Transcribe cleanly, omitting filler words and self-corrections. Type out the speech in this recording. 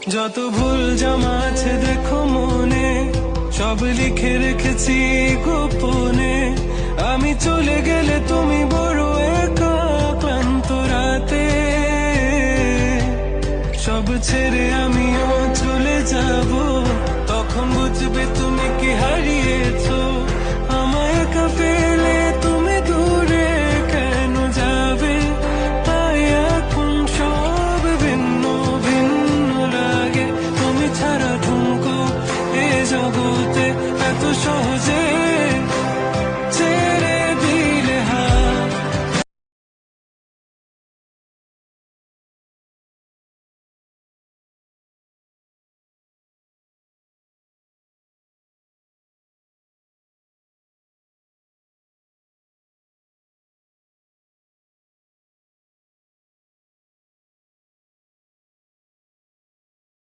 যত ভুল জমা আছে দেখো মনে, সব লিখে রেখেছি গোপনে। আমি চলে গেলে তুমি বড় একা ক্লান্ত রাতে, সব ছেড়ে আমিও চলে যাব, তখন বুঝবে তুমি কি হারিয়েছো।